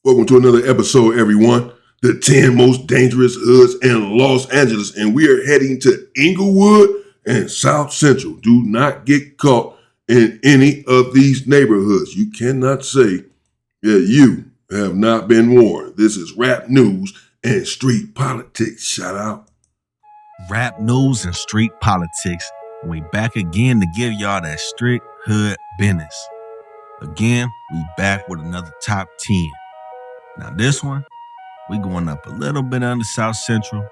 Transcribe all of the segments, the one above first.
Welcome to another episode, everyone. The 10 most dangerous hoods in Los Angeles, and we are heading to Inglewood and South Central. Do not get caught in any of these neighborhoods. You cannot say that you have not been warned. This is rap news and street politics. Shout out. Rap news and street politics. We back again to give y'all that strict hood business. Again, we back with another top 10. Now this one, we going up a little bit under South Central.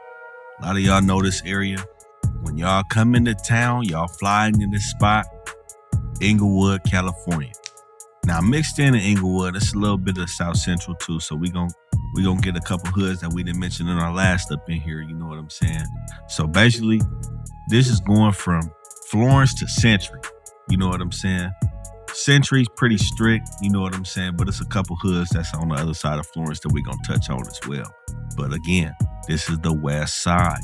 A lot of y'all know this area. When y'all come into town, y'all fly into this spot, Inglewood, California. Now mixed in Inglewood, it's a little bit of South Central too, so we gonna get a couple hoods that we didn't mention in our last up in here, you know what I'm saying? So basically, this is going from Florence to Century, you know what I'm saying? Century's pretty strict, you know what I'm saying? But it's a couple hoods that's on the other side of Florence that we're going to touch on as well. But again, this is the west side.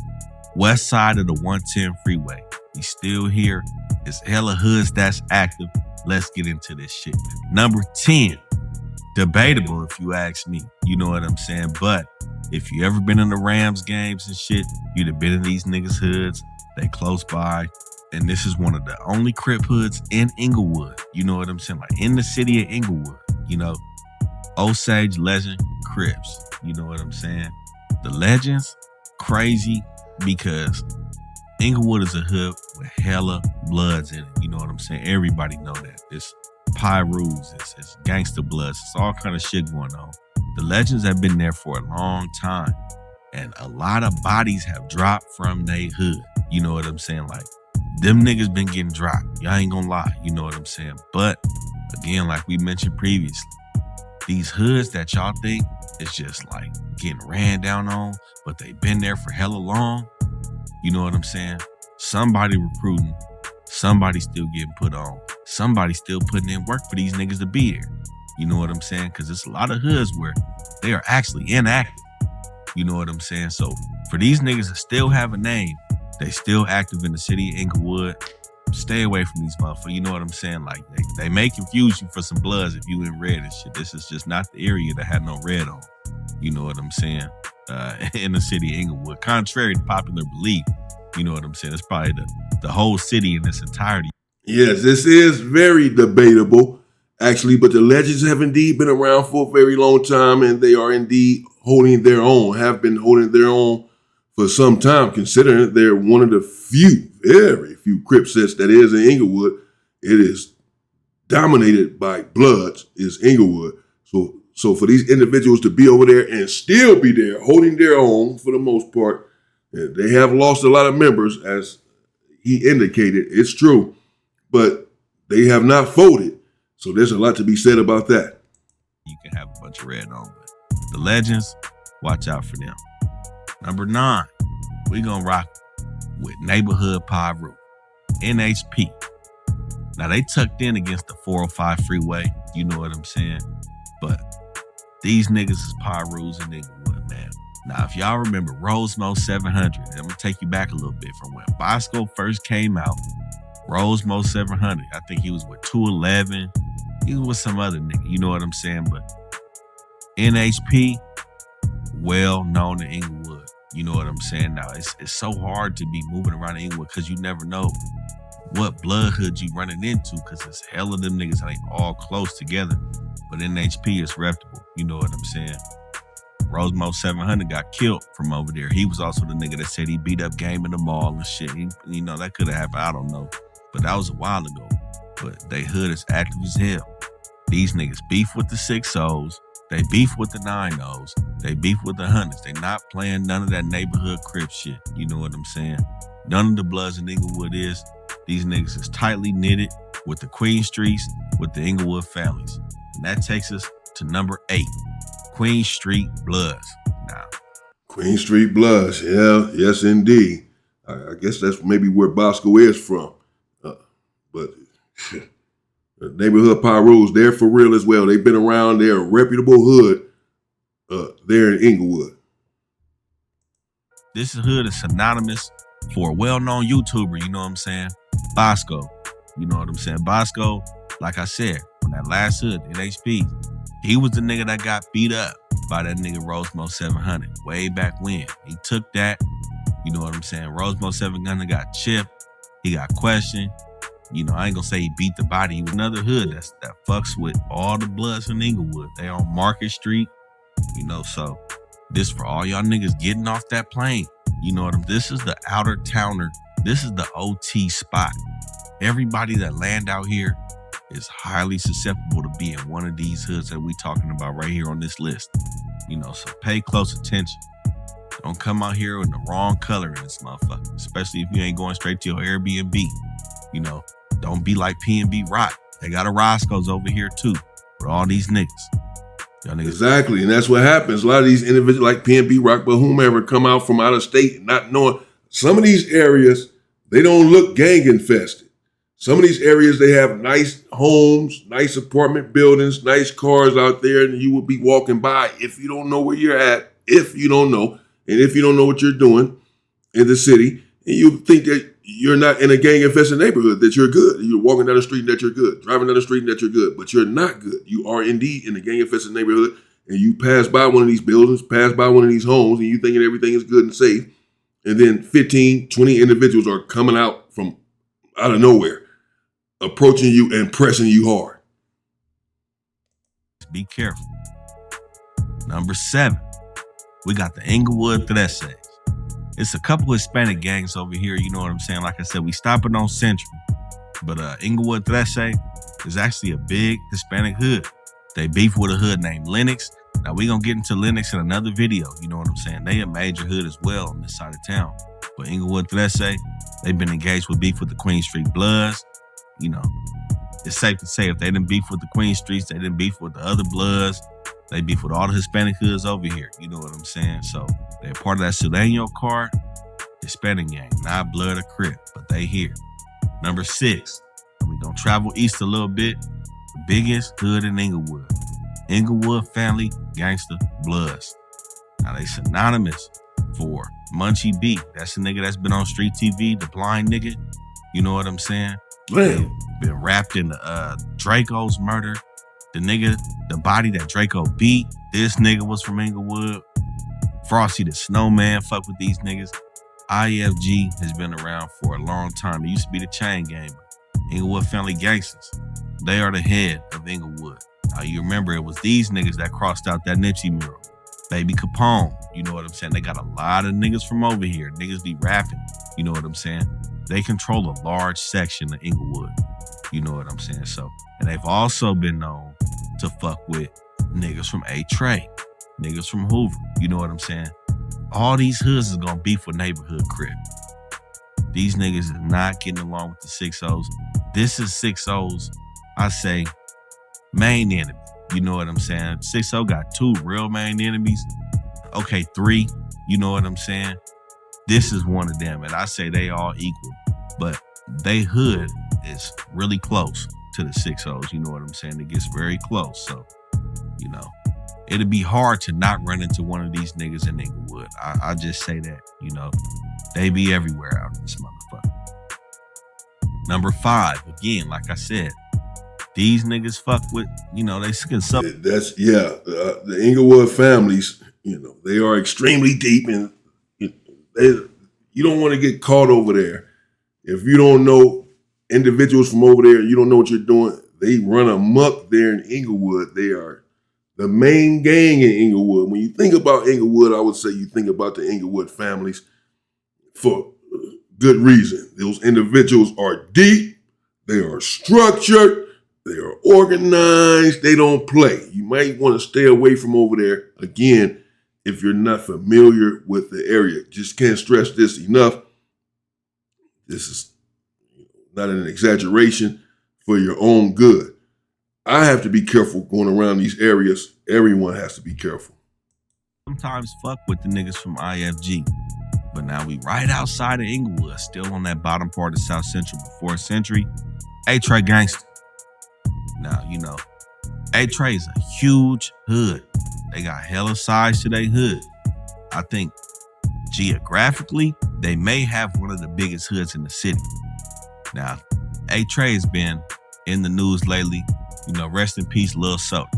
West side of the 110 freeway. We still here. It's hella hoods that's active. Let's get into this shit. Number 10. Debatable if you ask me. You know what I'm saying? But if you ever been in the Rams games and shit, you'd have been in these niggas' hoods. They close by. And this is one of the only Crip hoods in Inglewood. You know what I'm saying? Like in the city of Inglewood, you know, Osage legend Crips. You know what I'm saying? The legends, crazy because Inglewood is a hood with hella bloods in it. You know what I'm saying? Everybody know that. It's Pirus, it's gangster bloods, it's all kind of shit going on. The legends have been there for a long time. And a lot of bodies have dropped from they hood. You know what I'm saying? Like, them niggas been getting dropped. Y'all ain't gonna lie. You know what I'm saying? But again, like we mentioned previously, these hoods that y'all think is just like getting ran down on, but they been there for hella long. You know what I'm saying? Somebody recruiting, somebody still getting put on, somebody still putting in work for these niggas to be here. You know what I'm saying? Because it's a lot of hoods where they are actually inactive. You know what I'm saying? So for these niggas to still have a name, they still active in the city of Inglewood. Stay away from these motherfuckers. You know what I'm saying? Like, they may confuse you for some bloods if you in red and shit. This is just not the area that had no red on. You know what I'm saying? In the city of Inglewood. Contrary to popular belief, you know what I'm saying? It's probably the whole city in its entirety. Yes, this is very debatable, actually, but the legends have indeed been around for a very long time, and they are indeed holding their own, have been holding their own for some time, considering they're one of the very few Crip sets that is in Inglewood. It is dominated by bloods, is Inglewood. So for these individuals to be over there and still be there, holding their own for the most part, they have lost a lot of members, as he indicated. It's true, but they have not folded. So there's a lot to be said about that. You can have a bunch of red on, but the legends, watch out for them. Number 9, we gonna rock with Neighborhood Piru, NHP. Now they tucked in against the 405 freeway, you know what I'm saying? But these niggas is Pirus in Inglewood, man. Now if y'all remember Rosemo 700, I'm gonna take you back a little bit from when Bosco first came out. Rosemo 700, I think he was with 211. He was with some other nigga, you know what I'm saying? But NHP, well known in Inglewood. You know what I'm saying? Now, it's so hard to be moving around Inglewood because you never know what blood hood you running into because it's hella them niggas ain't all close together. But NHP is reputable. You know what I'm saying? Rosemo 700 got killed from over there. He was also the nigga that said he beat up Game in the mall and shit. You know, that could have happened. I don't know. But that was a while ago. But they hood is active as hell. These niggas beef with the 6-0s. They beef with the 9-0s. They beef with the 100s. They not playing none of that neighborhood Crip shit. You know what I'm saying? None of the bloods in Inglewood is. These niggas is tightly knitted with the Queen Streets, with the Inglewood families. And that takes us to number 8, Queen Street Bloods. Now, Queen Street Bloods, yeah, yes indeed. I guess that's maybe where Bosco is from. But the Neighborhood Pirus, they're for real as well. They've been around. They're a reputable hood there in Inglewood. This hood is synonymous for a well-known YouTuber, you know what I'm saying? Bosco. You know what I'm saying? Bosco, like I said, on that last hood, NHP, He was the nigga that got beat up by that nigga Rosemo 700 way back when. He took that, you know what I'm saying? Rosemo 700 got chipped. He got questioned. You know, I ain't gonna say he beat the body. He was another hood that fucks with all the bloods in Inglewood. They on Market Street, you know, so this for all y'all niggas getting off that plane. You know what I'm saying? This is the outer towner. This is the OT spot. Everybody that land out here is highly susceptible to be in one of these hoods that we talking about right here on this list. You know, so pay close attention. Don't come out here in the wrong color in this motherfucker, especially if you ain't going straight to your Airbnb. You know, don't be like P&B Rock. They got a Roscoe's over here too, with all these niggas. Y'all niggas. Exactly, and that's what happens. A lot of these individuals like P&B Rock, but whomever, come out from out of state not knowing. Some of these areas, they don't look gang infested. Some of these areas, they have nice homes, nice apartment buildings, nice cars out there, and you will be walking by if you don't know where you're at, if you don't know, and if you don't know what you're doing in the city, and you think that you're not in a gang-infested neighborhood, that you're good. You're walking down the street and that you're good, driving down the street and that you're good, but you're not good. You are indeed in a gang-infested neighborhood, and you pass by one of these buildings, pass by one of these homes, and you thinking everything is good and safe, and then 15, 20 individuals are coming out from out of nowhere, approaching you and pressing you hard. Be careful. Number 7, we got the Inglewood Trese. It's a couple of Hispanic gangs over here, you know what I'm saying? Like I said, we stopping on Central. But Inglewood Trese is actually a big Hispanic hood. They beef with a hood named Lennox. Now, we gonna get into Lennox in another video, you know what I'm saying? They a major hood as well on this side of town. But Inglewood Trese, they've been engaged with beef with the Queen Street Bloods. You know, it's safe to say if they didn't beef with the Queen Streets, they didn't beef with the other Bloods. They beef with all the Hispanic hoods over here. You know what I'm saying? So they're part of that Sileno card, Hispanic gang, not Blood or Crip, but they here. Number 6, we gonna travel east a little bit. The biggest hood in Inglewood. Inglewood Family Gangster Bloods. Now they synonymous for Munchie B. That's the nigga that's been on street TV, the blind nigga. You know what I'm saying? Man. Been wrapped in the Draco's murder. The nigga, the body that Draco beat, this nigga was from Inglewood. Frosty the Snowman fuck with these niggas. IFG has been around for a long time. It used to be the chain gang. Inglewood Family Gangsters. They are the head of Inglewood. Now you remember it was these niggas that crossed out that Nipsey mural. Baby Capone, you know what I'm saying? They got a lot of niggas from over here. Niggas be rapping, you know what I'm saying? They control a large section of Inglewood. You know what I'm saying? So, and they've also been known to fuck with niggas from A-Tray, niggas from Hoover. You know what I'm saying? All these hoods is gonna beef with neighborhood crip. These niggas is not getting along with the 6-0s. This is 6-0's, I say, main enemy. You know what I'm saying? 6-0 got 2 real main enemies. Okay, 3. You know what I'm saying? This is one of them, and I say they all equal. But they hood is really close to the 6-0s. You know what I'm saying? It gets very close. So, you know, it'd be hard to not run into one of these niggas in Inglewood. I just say that, you know. They be everywhere out in this motherfucker. Number 5, again, like I said, these niggas fuck with, you know, they can suck. That's, yeah, the Inglewood families, you know, they are extremely deep, and you don't want to get caught over there. If you don't know individuals from over there, you don't know what you're doing, they run amok there in Inglewood. They are the main gang in Inglewood. When you think about Inglewood, I would say you think about the Inglewood families for good reason. Those individuals are deep, they are structured, they are organized, they don't play. You might want to stay away from over there, again, if you're not familiar with the area. Just can't stress this enough. This is not an exaggeration, for your own good. I have to be careful going around these areas. Everyone has to be careful. Sometimes fuck with the niggas from IFG. But now we right outside of Inglewood, still on that bottom part of South Central before Century. A-Tray Gangster. Now, you know, A-Tray is a huge hood. They got hella size to their hood. I think geographically, they may have one of the biggest hoods in the city. Now, A-Tray has been in the news lately. You know, rest in peace, Lil Soda.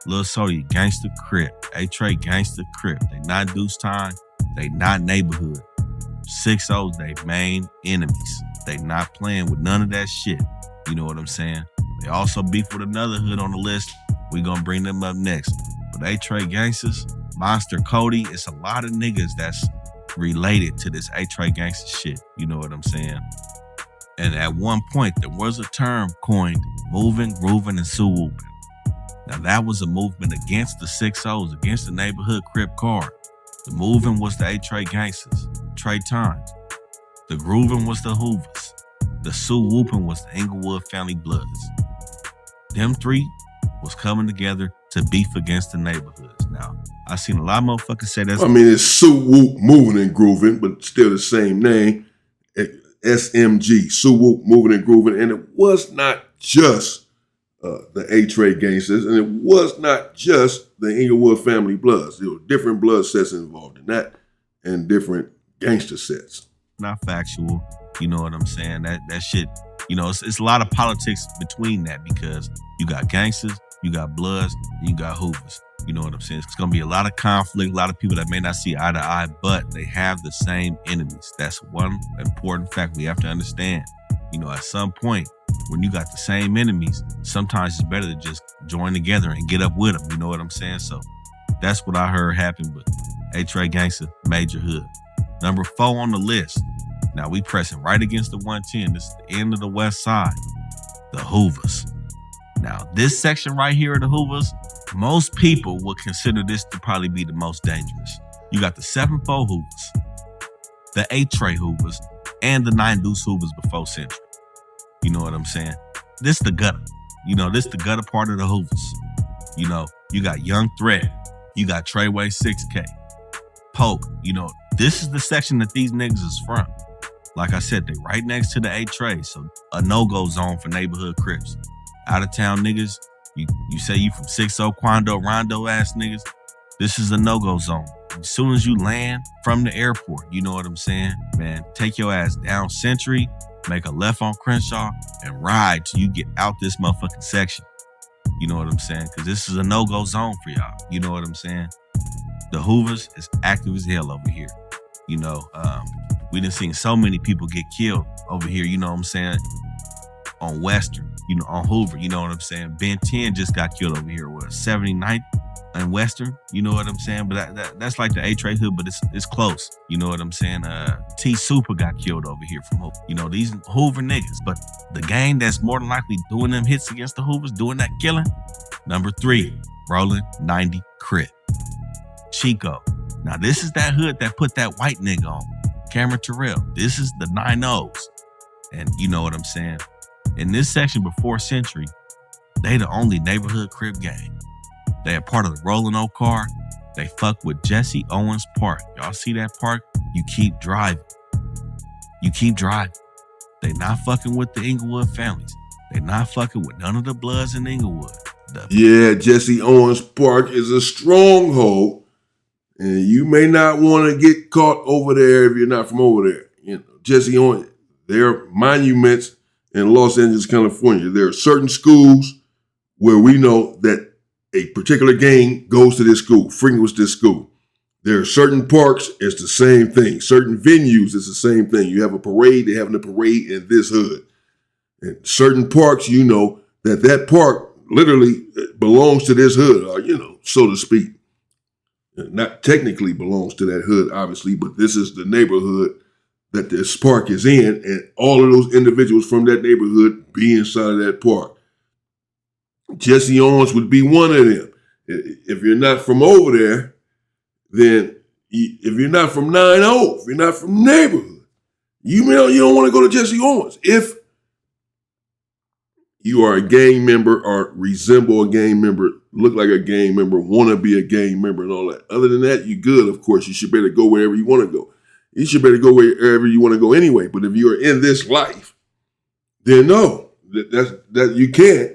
Lil Sody, Gangster Crip. A-Trey, Gangster Crip. They not Deuce Time. They not neighborhood. 6-0's they main enemies. They not playing with none of that shit. You know what I'm saying? They also beef with another hood on the list. We gonna bring them up next. But A-Trey Gangsters, Monster Cody, it's a lot of niggas that's related to this A-Trey Gangster shit. You know what I'm saying? And at one point, there was a term coined, moving, grooving, and sue-whooping. Now that was a movement against the 6-0s, against the neighborhood Crip card. The moving was the A-Trey Gangsters, Trey Times. The grooving was the Hoovers. The sue-whooping was the Inglewood Family Bloods. Them three was coming together to beef against the neighborhoods. Now, I seen a lot of motherfuckers say that's... I mean, it's Sue Whoop, moving and grooving, but still the same name. SMG, Sue Whoop, moving and grooving. And it was not just the A-Trey Gangsters, and it was not just the Inglewood Family Bloods. There were different blood sets involved in that and different gangster sets. Not factual. You know what I'm saying? That shit, you know, it's a lot of politics between that because you got gangsters, you got bloods, and you got Hoovers. You know what I'm saying? It's going to be a lot of conflict, a lot of people that may not see eye to eye, but they have the same enemies. That's one important fact we have to understand. You know, at some point, when you got the same enemies, sometimes it's better to just join together and get up with them. You know what I'm saying? So that's what I heard happen with A-Trey Gangster, Major Hood. Number 4 on the list. Now we pressing right against the 110. This is the end of the west side. The Hoovers. Now this section right here of the Hoovers, most people would consider this to probably be the most dangerous. You got the 7-4 Hoovers, the A-Trey Hoovers, and the 9 Deuce Hoovers before Central. You know what I'm saying? This the gutter. You know, this the gutter part of the Hoovers. You know, you got Young Thread. You got Treyway 6K. Poke. You know, this is the section that these niggas is from. Like I said, they right next to the A-Trey, so a no-go zone for neighborhood Crips. Out of town niggas, you say you from 6-0 Quando, Rondo ass niggas, this is a no-go zone. As soon as you land from the airport, you know what I'm saying? Man, take your ass down Century, make a left on Crenshaw, and ride till you get out this motherfucking section. You know what I'm saying? Because this is a no-go zone for y'all. You know what I'm saying? The Hoovers is active as hell over here. You know, we done seen so many people get killed over here, you know what I'm saying? On Western, you know, on Hoover, you know what I'm saying? Ben 10 just got killed over here, 79th and Western, you know what I'm saying? But that's like the A-Trey hood, but it's close, you know what I'm saying? T Super got killed over here from Hoover. You know, these Hoover niggas, but the gang that's more than likely doing them hits against the Hoovers, doing that killing, number 3, Rollin' 90 Crip. Chico. Now this is that hood that put that white nigga on, Cameron Terrell. This is the 9-0s. And you know what I'm saying? In this section before Century, they the only neighborhood Crip gang. They are part of the Rollin' Oak car. They fuck with Jesse Owens Park. Y'all see that park? You keep driving. You keep driving. They not fucking with the Inglewood families. They not fucking with none of the Bloods in Inglewood. Yeah, Jesse Owens Park is a stronghold. And you may not want to get caught over there if you're not from over there. You know, Jesse Owens, there are monuments in Los Angeles, California. There are certain schools where we know that a particular gang goes to this school, frequents this school. There are certain parks, it's the same thing. Certain venues, it's the same thing. You have a parade, they're having a parade in this hood. And certain parks, you know, that park literally belongs to this hood, or, you know, so to speak. Not technically belongs to that hood, obviously, but this is the neighborhood that this park is in, and all of those individuals from that neighborhood be inside of that park. Jesse Owens would be one of them. If you're not from over there, then if you're not from 9-0, if you're not from neighborhood, you don't want to go to Jesse Owens. If you are a gang member or resemble a gang member, look like a gang member, want to be a gang member and all that. Other than that, you're good, of course. You should better go wherever you want to go. You should better go wherever you want to go anyway. But if you are in this life, then no, that you can't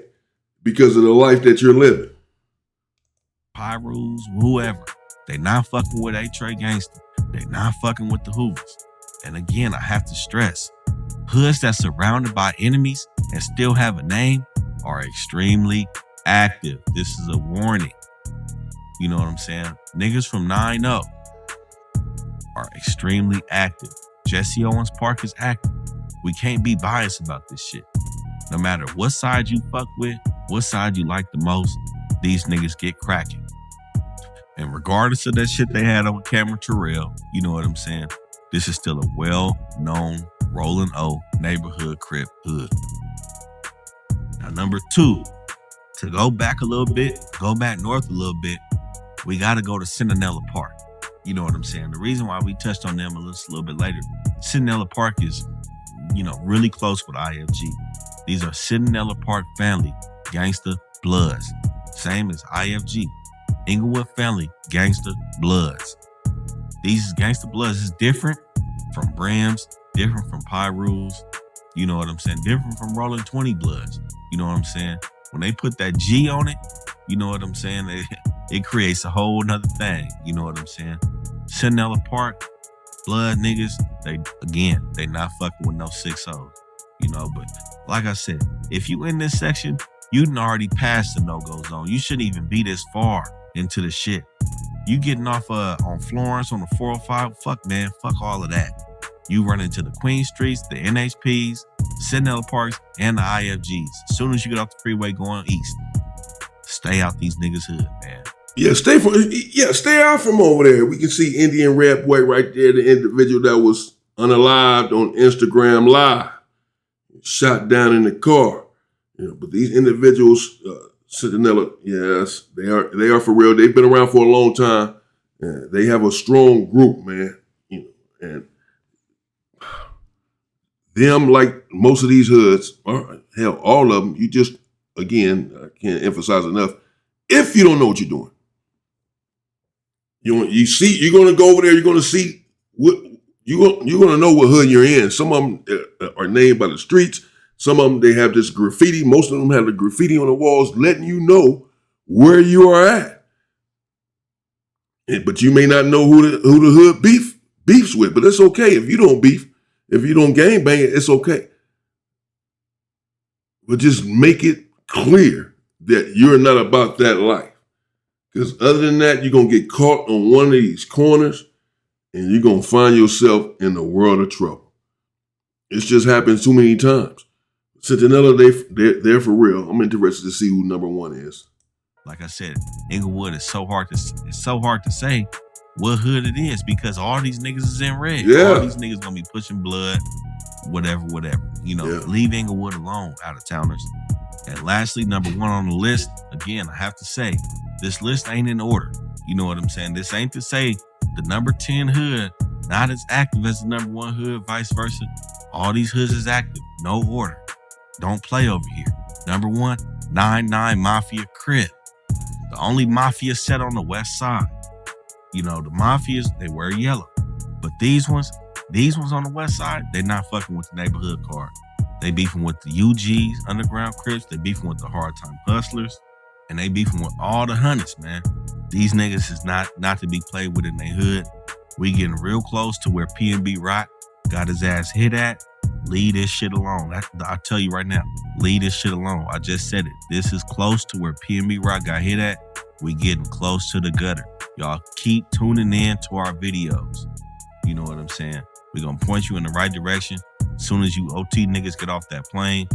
because of the life that you're living. Pirus, whoever, they not fucking with A-Trey Gangster. They not fucking with the Hoovers. And again, I have to stress, hoods that's surrounded by enemies and still have a name are extremely active. This is a warning. You know what I'm saying? Niggas from 9-0 are extremely active. Jesse Owens Park is active. We can't be biased about this shit. No matter what side you fuck with, what side you like the most, these niggas get cracking. And regardless of that shit they had on camera Terrell, you know what I'm saying? This is still a well-known Rolling O neighborhood Crip hood. Now, number 2, to go back a little bit, go back north a little bit, we got to go to Centinela Park. You know what I'm saying? The reason why we touched on them a little bit later, Centinela Park is, really close with IFG. These are Centinela Park family Gangster Bloods. Same as IFG. Inglewood family Gangster Bloods. These Gangster Bloods is different from Brams, different from Piru's, you know what I'm saying? Different from Rolling 20 Bloods. You know what I'm saying? When they put that G on it, you know what I'm saying? It creates a whole nother thing. You know what I'm saying? Centinela Park, Blood niggas, they not fucking with no 6-0s. But like I said, if you in this section, you done already passed the no-go zone. You shouldn't even be this far into the shit. You getting off on Florence on the 405, fuck all of that. You run into the Queen Streets, the NHPs, Centinela Parks, and the IFGs. As soon as you get off the freeway going east, stay out these niggas' hood, man. Yeah, stay out from over there. We can see Indian Red Boy right there, the individual that was unalived on Instagram Live, shot down in the car. But these individuals, Centinela, yes, they are for real. They've been around for a long time. They have a strong group, man. And them, like most of these hoods, or hell, all of them, you just, again, I can't emphasize enough, if you don't know what you're doing. You're going to go over there, you're going to see what you're going to know what hood you're in. Some of them are named by the streets. Some of them, they have this graffiti. Most of them have the graffiti on the walls letting you know where you are at. But you may not know who the hood beefs with, but it's okay. If you don't beef, if you don't gangbang it, it's okay. But just make it clear that you're not about that life. Because other than that, you're going to get caught on one of these corners and you're going to find yourself in a world of trouble. It's just happened too many times. Centinela, they're for real. I'm interested to see who number 1 is. Like I said, Inglewood is so hard to say what hood it is because all these niggas is in red. Yeah. All these niggas gonna be pushing blood, whatever. Leave Inglewood alone, out of towners. And lastly, number 1 on the list, again, I have to say, this list ain't in order. You know what I'm saying? This ain't to say the number 10 hood not as active as the number 1 hood, vice versa. All these hoods is active, no order. Don't play over here. Number 1, 99 Mafia Crip. The only mafia set on the west side. The mafias, they wear yellow. But these ones on the west side, they not fucking with the neighborhood card. They beefing with the UGs, Underground Crips. They beefing with the Hard Time Hustlers. And they beefing with all the hunters, man. These niggas is not to be played with in their hood. We getting real close to where PNB Rock got his ass hit at. Leave this shit alone. I tell you right now, leave this shit alone. I just said it. This is close to where PNB Rock got hit at. We getting close to the gutter. Y'all keep tuning in to our videos. You know what I'm saying? We're going to point you in the right direction. As soon as you OT niggas get off that plane,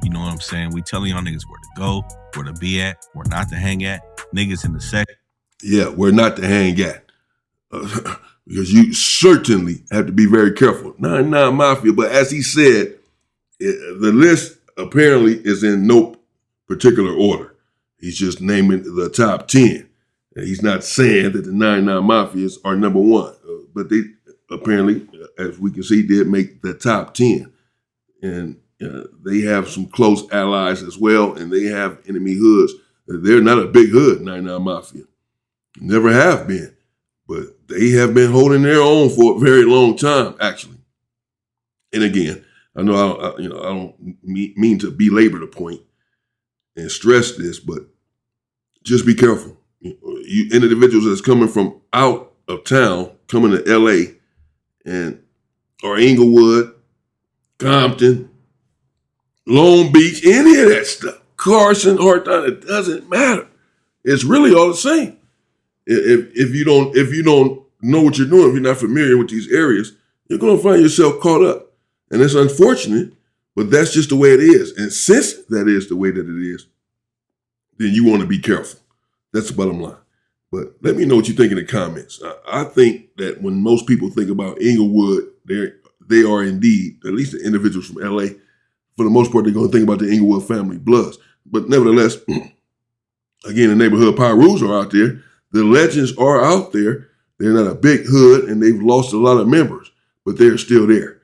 you know what I'm saying? We telling y'all niggas where to go, where to be at, where not to hang at. Niggas in the second. Yeah, where not to hang at. Because you certainly have to be very careful. 99 Mafia, but as he said, the list apparently is in no particular order. He's just naming the top 10. And he's not saying that the 99 Mafias are number 1. But they apparently, as we can see, did make the top 10. And they have some close allies as well, and they have enemy hoods. They're not a big hood, 99 Mafia. Never have been. But they have been holding their own for a very long time, actually. And again, I know I don't mean to belabor the point and stress this, but just be careful. You individuals that's coming from out of town, coming to LA or Inglewood, Compton, Long Beach, any of that stuff. Carson, Hardtown, it doesn't matter. It's really all the same. If you don't know what you're doing, if you're not familiar with these areas, you're going to find yourself caught up. And it's unfortunate, but that's just the way it is. And since that is the way that it is, then you want to be careful. That's the bottom line. But let me know what you think in the comments. I think that when most people think about Inglewood, they are indeed, at least the individuals from LA, for the most part, they're going to think about the Inglewood family Bloods. But nevertheless, again, the neighborhood Pirus are out there. The legends are out there. They're not a big hood, and they've lost a lot of members, but they're still there.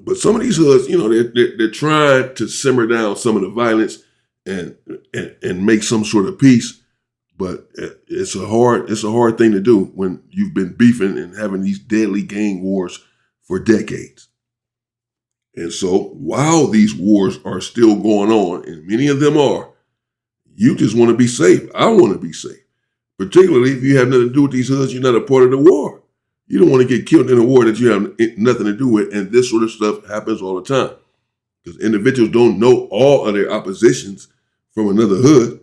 But some of these hoods, they're trying to simmer down some of the violence and make some sort of peace. But it's a hard thing to do when you've been beefing and having these deadly gang wars for decades. And so while these wars are still going on, and many of them are, you just want to be safe. I want to be safe. Particularly if you have nothing to do with these hoods, you're not a part of the war. You don't want to get killed in a war that you have nothing to do with. And this sort of stuff happens all the time. Because individuals don't know all of their oppositions from another hood.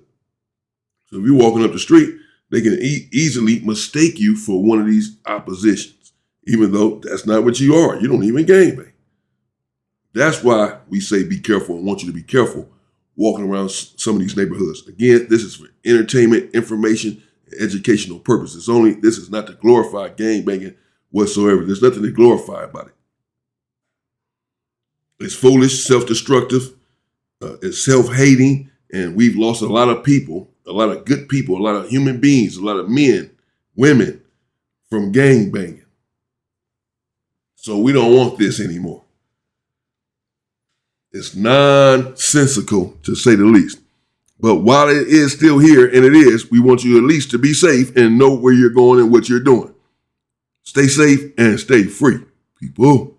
So if you're walking up the street, they can easily mistake you for one of these oppositions, even though that's not what you are. You don't even gangbang. That's why we say be careful and want you to be careful walking around some of these neighborhoods. Again, this is for entertainment, information, and educational purposes only. This is not to glorify gangbanging whatsoever. There's nothing to glorify about it. It's foolish, self-destructive, it's self-hating, and we've lost a lot of people, a lot of good people, a lot of human beings, a lot of men, women from gangbanging. So we don't want this anymore. It's nonsensical, to say the least. But while it is still here, and it is, we want you at least to be safe and know where you're going and what you're doing. Stay safe and stay free, people.